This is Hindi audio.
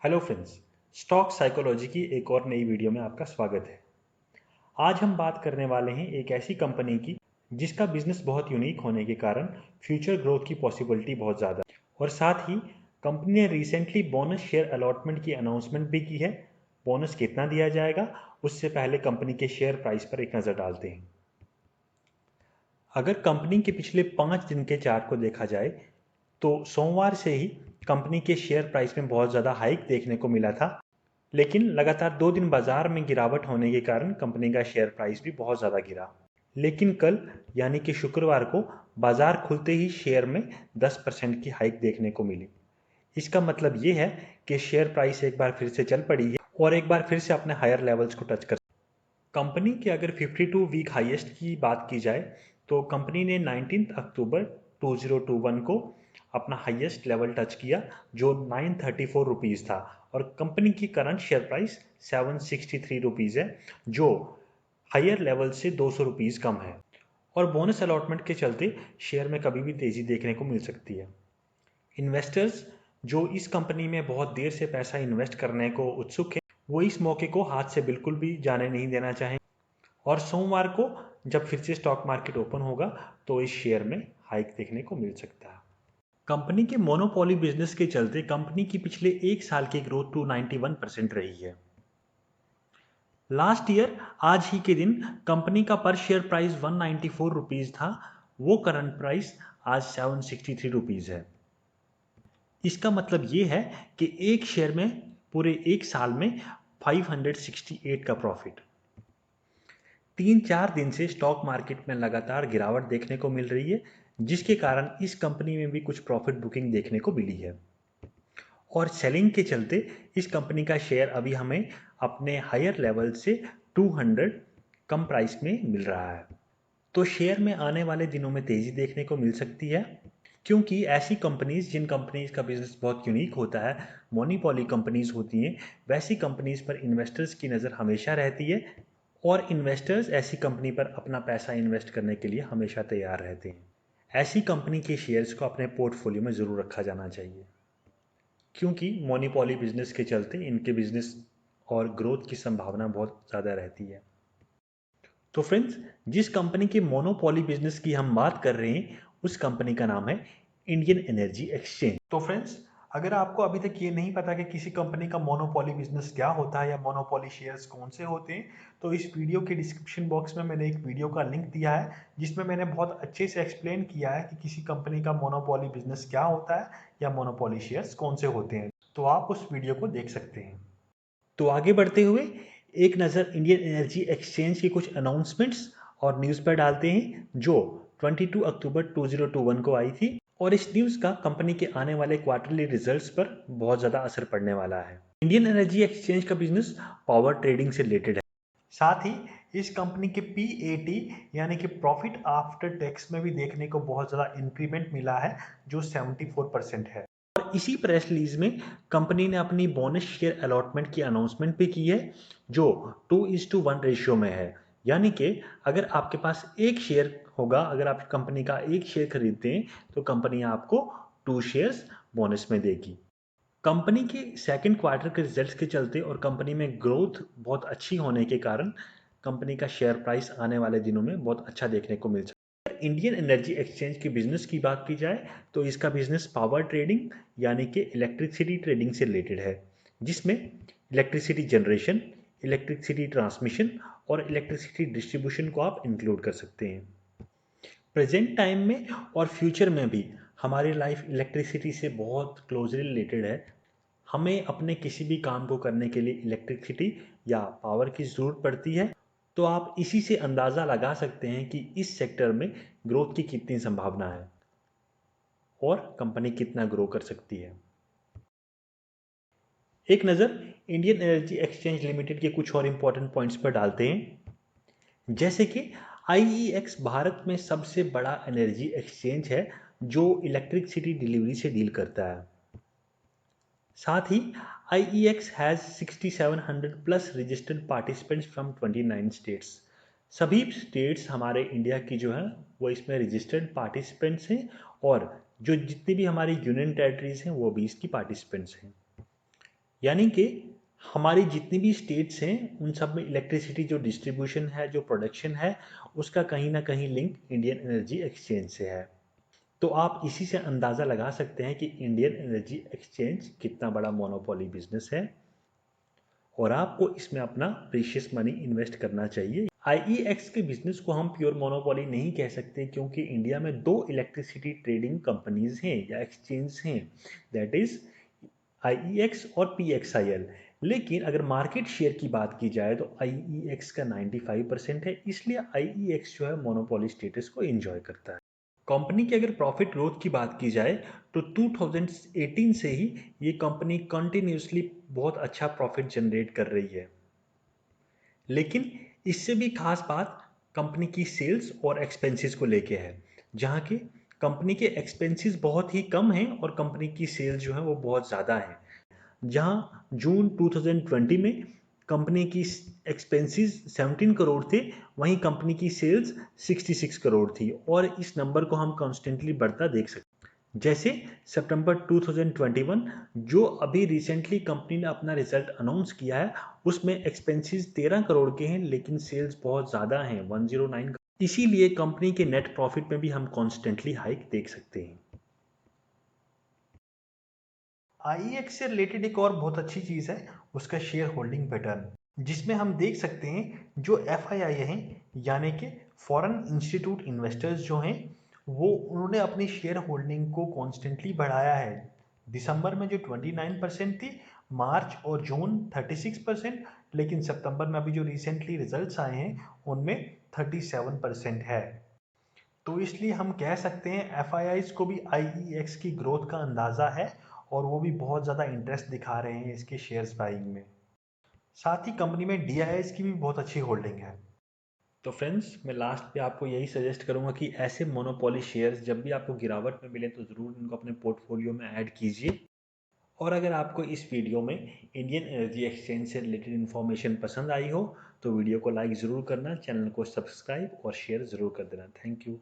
हेलो फ्रेंड्स, स्टॉक साइकोलॉजी की एक और नई वीडियो में आपका स्वागत है। आज हम बात करने वाले हैं एक ऐसी कंपनी की जिसका बिजनेस बहुत यूनिक होने के कारण फ्यूचर ग्रोथ की पॉसिबिलिटी बहुत ज़्यादा है और साथ ही कंपनी ने रिसेंटली बोनस शेयर अलॉटमेंट की अनाउंसमेंट भी की है। बोनस कितना दिया जाएगा उससे पहले कंपनी के शेयर प्राइस पर एक नज़र डालते हैं। अगर कंपनी के पिछले 5 दिन के चार्ट को देखा जाए तो सोमवार से ही कंपनी के शेयर प्राइस में बहुत ज़्यादा हाइक देखने को मिला था, लेकिन लगातार 2 दिन बाजार में गिरावट होने के कारण कंपनी का शेयर प्राइस भी बहुत ज़्यादा गिरा। लेकिन कल यानी कि शुक्रवार को बाजार खुलते ही शेयर में 10% की हाइक देखने को मिली। इसका मतलब ये है कि शेयर प्राइस एक बार फिर से चल पड़ी है और एक बार फिर से अपने हायर लेवल्स को टच कर। कंपनी के अगर 52 वीक हाईएस्ट की बात की जाए तो कंपनी ने 19 अक्टूबर 2021 को अपना हाईएस्ट लेवल टच किया जो 934 रुपीज़ था और कंपनी की करंट शेयर प्राइस 763 रुपीज़ है जो हायर लेवल से 200 रुपीज़ कम है और बोनस अलॉटमेंट के चलते शेयर में कभी भी तेज़ी देखने को मिल सकती है। इन्वेस्टर्स जो इस कंपनी में बहुत देर से पैसा इन्वेस्ट करने को उत्सुक है वो इस मौके को हाथ से बिल्कुल भी जाने नहीं देना चाहेंगे और सोमवार को जब फिर से स्टॉक मार्केट ओपन होगा तो इस शेयर में हाइक देखने को मिल सकता है। कंपनी के मोनोपोली बिजनेस के चलते कंपनी की पिछले एक साल की ग्रोथ 291% रही है। लास्ट ईयर आज ही के दिन कंपनी का पर शेयर प्राइस 194 रुपीज़ था, वो करंट प्राइस आज 763 रुपीज़ है। इसका मतलब ये है कि एक शेयर में पूरे एक साल में 568 का प्रॉफिट। 3-4 दिन से स्टॉक मार्केट में लगातार गिरावट देखने को मिल रही है जिसके कारण इस कंपनी में भी कुछ प्रॉफिट बुकिंग देखने को मिली है और सेलिंग के चलते इस कंपनी का शेयर अभी हमें अपने हायर लेवल से 200 कम प्राइस में मिल रहा है। तो शेयर में आने वाले दिनों में तेजी देखने को मिल सकती है क्योंकि ऐसी कंपनीज जिन कंपनीज का बिजनेस बहुत यूनिक होता है, मोनोपोली कंपनीज होती हैं, वैसी कंपनीज पर इन्वेस्टर्स की नज़र हमेशा रहती है और इन्वेस्टर्स ऐसी कंपनी पर अपना पैसा इन्वेस्ट करने के लिए हमेशा तैयार रहते हैं। ऐसी कंपनी के शेयर्स को अपने पोर्टफोलियो में ज़रूर रखा जाना चाहिए क्योंकि मोनोपोली बिजनेस के चलते इनके बिजनेस और ग्रोथ की संभावना बहुत ज़्यादा रहती है। तो फ्रेंड्स, जिस कंपनी के मोनोपोली बिजनेस की हम बात कर रहे हैं उस कंपनी का नाम है इंडियन एनर्जी एक्सचेंज। तो फ्रेंड्स, अगर आपको अभी तक ये नहीं पता कि किसी कंपनी का मोनोपोली बिजनेस क्या होता है या मोनोपोली शेयर्स कौन से होते हैं तो इस वीडियो के डिस्क्रिप्शन बॉक्स में मैंने एक वीडियो का लिंक दिया है जिसमें मैंने बहुत अच्छे से एक्सप्लेन किया है कि किसी कंपनी का मोनोपोली बिजनेस क्या होता है या मोनोपोली शेयर्स कौन से होते हैं, तो आप उस वीडियो को देख सकते हैं। तो आगे बढ़ते हुए एक नज़र इंडियन एनर्जी एक्सचेंज की कुछ अनाउंसमेंट्स और न्यूज़ पर डालते हैं जो 22 अक्टूबर 2021 को आई थी और इस न्यूज़ का कंपनी के आने वाले क्वार्टरली रिजल्ट्स पर बहुत ज़्यादा असर पड़ने वाला है। इंडियन एनर्जी एक्सचेंज का बिजनेस पावर ट्रेडिंग से रिलेटेड है। साथ ही इस कंपनी के पीएटी यानी कि प्रॉफिट आफ्टर टैक्स में भी देखने को बहुत ज़्यादा इंक्रीमेंट मिला है जो 74% है। और इसी प्रेस रिलीज में कंपनी ने अपनी बोनस शेयर अलॉटमेंट की अनाउंसमेंट भी की है जो 2:1 रेशियो में है, यानी कि अगर आपके पास एक शेयर होगा, अगर आप कंपनी का एक शेयर खरीदते हैं तो कंपनी आपको 2 शेयर्स बोनस में देगी। कंपनी के सेकंड क्वार्टर के रिजल्ट्स के चलते और कंपनी में ग्रोथ बहुत अच्छी होने के कारण कंपनी का शेयर प्राइस आने वाले दिनों में बहुत अच्छा देखने को मिल सकता है। इंडियन एनर्जी एक्सचेंज के बिजनेस की बात की जाए तो इसका बिजनेस पावर ट्रेडिंग यानी कि इलेक्ट्रिसिटी ट्रेडिंग से रिलेटेड है जिसमें इलेक्ट्रिसिटी जनरेशन, इलेक्ट्रिसिटी ट्रांसमिशन और इलेक्ट्रिसिटी डिस्ट्रीब्यूशन को आप इंक्लूड कर सकते हैं। प्रेजेंट टाइम में और फ्यूचर में भी हमारी लाइफ इलेक्ट्रिसिटी से बहुत क्लोजली रिलेटेड है। हमें अपने किसी भी काम को करने के लिए इलेक्ट्रिसिटी या पावर की ज़रूरत पड़ती है, तो आप इसी से अंदाज़ा लगा सकते हैं कि इस सेक्टर में ग्रोथ की कितनी संभावना है और कंपनी कितना ग्रो कर सकती है। एक नज़र इंडियन एनर्जी एक्सचेंज लिमिटेड के कुछ और इम्पोर्टेंट पॉइंट्स पर डालते हैं, जैसे कि आईईएक्स भारत में सबसे बड़ा एनर्जी एक्सचेंज है जो इलेक्ट्रिसिटी डिलीवरी से डील करता है। साथ ही IEX has 6700 plus registered participants from 29 states. सभी स्टेट्स हमारे इंडिया की जो है वो इसमें रजिस्टर्ड पार्टिसिपेंट्स हैं और जो जितनी भी हमारी यूनियन टेरिटरीज हैं वो भी इसकी पार्टिसिपेंट्स हैं। यानी कि हमारी जितनी भी स्टेट्स हैं उन सब में इलेक्ट्रिसिटी जो डिस्ट्रीब्यूशन है, जो प्रोडक्शन है, उसका कहीं ना कहीं लिंक इंडियन एनर्जी एक्सचेंज से है। तो आप इसी से अंदाज़ा लगा सकते हैं कि इंडियन एनर्जी एक्सचेंज कितना बड़ा मोनोपोली बिजनेस है और आपको इसमें अपना प्रीशियस मनी इन्वेस्ट करना चाहिए। आईईएक्स के बिजनेस को हम प्योर मोनोपोली नहीं कह सकते क्योंकि इंडिया में दो इलेक्ट्रिसिटी ट्रेडिंग कंपनीज हैं या एक्सचेंज हैं, दैट इज आईईएक्स और पीएक्सआईएल। लेकिन अगर मार्केट शेयर की बात की जाए तो आईईएक्स का 95% है, इसलिए आईईएक्स जो है मोनोपोली स्टेटस को एंजॉय करता है। कंपनी की अगर प्रॉफिट ग्रोथ की बात की जाए तो 2018 से ही ये कंपनी कंटिन्यूसली बहुत अच्छा प्रॉफिट जनरेट कर रही है। लेकिन इससे भी खास बात कंपनी की सेल्स और एक्सपेंसेस को लेके है, जहाँ की कंपनी के एक्सपेंसेस बहुत ही कम हैं और कंपनी की सेल्स जो है वो बहुत ज़्यादा है। जहाँ जून 2020 में कंपनी की एक्सपेंसेस 17 करोड़ थे, वहीं कंपनी की सेल्स 66 करोड़ थी और इस नंबर को हम कॉन्स्टेंटली बढ़ता देख सकते हैं। जैसे सितंबर 2021 जो अभी रिसेंटली कंपनी ने अपना रिजल्ट अनाउंस किया है, उसमें एक्सपेंसेस 13 करोड़ के हैं लेकिन सेल्स बहुत ज़्यादा हैं, 109। इसीलिए कंपनी के नेट प्रॉफिट में भी हम कॉन्स्टेंटली हाइक देख सकते हैं। आईईएक्स से रिलेटेड एक और बहुत अच्छी चीज़ है उसका शेयर होल्डिंग पैटर्न, जिसमें हम देख सकते हैं जो एफआईआई हैं यानी कि फॉरेन इंस्टीट्यूट इन्वेस्टर्स जो हैं वो उन्होंने अपनी शेयर होल्डिंग को कॉन्स्टेंटली बढ़ाया है। दिसंबर में जो 29% थी, मार्च और जून 36%, लेकिन सितंबर में अभी जो रिसेंटली रिजल्ट्स आए हैं उनमें 37% है। तो इसलिए हम कह सकते हैं एफआईआईज को भी आईईएक्स की ग्रोथ का अंदाज़ा है और वो भी बहुत ज़्यादा इंटरेस्ट दिखा रहे हैं इसके शेयर्स बाइंग में। साथ ही कंपनी में डीआईआईज की भी बहुत अच्छी होल्डिंग है। तो फ्रेंड्स, मैं लास्ट पे आपको यही सजेस्ट करूंगा कि ऐसे मोनोपोली शेयर्स जब भी आपको गिरावट में मिले तो ज़रूर इनको अपने पोर्टफोलियो में ऐड कीजिए। और अगर आपको इस वीडियो में इंडियन एनर्जी एक्सचेंज से रिलेटेड इन्फॉर्मेशन पसंद आई हो तो वीडियो को लाइक ज़रूर करना, चैनल को सब्सक्राइब और शेयर ज़रूर कर देना। Thank you.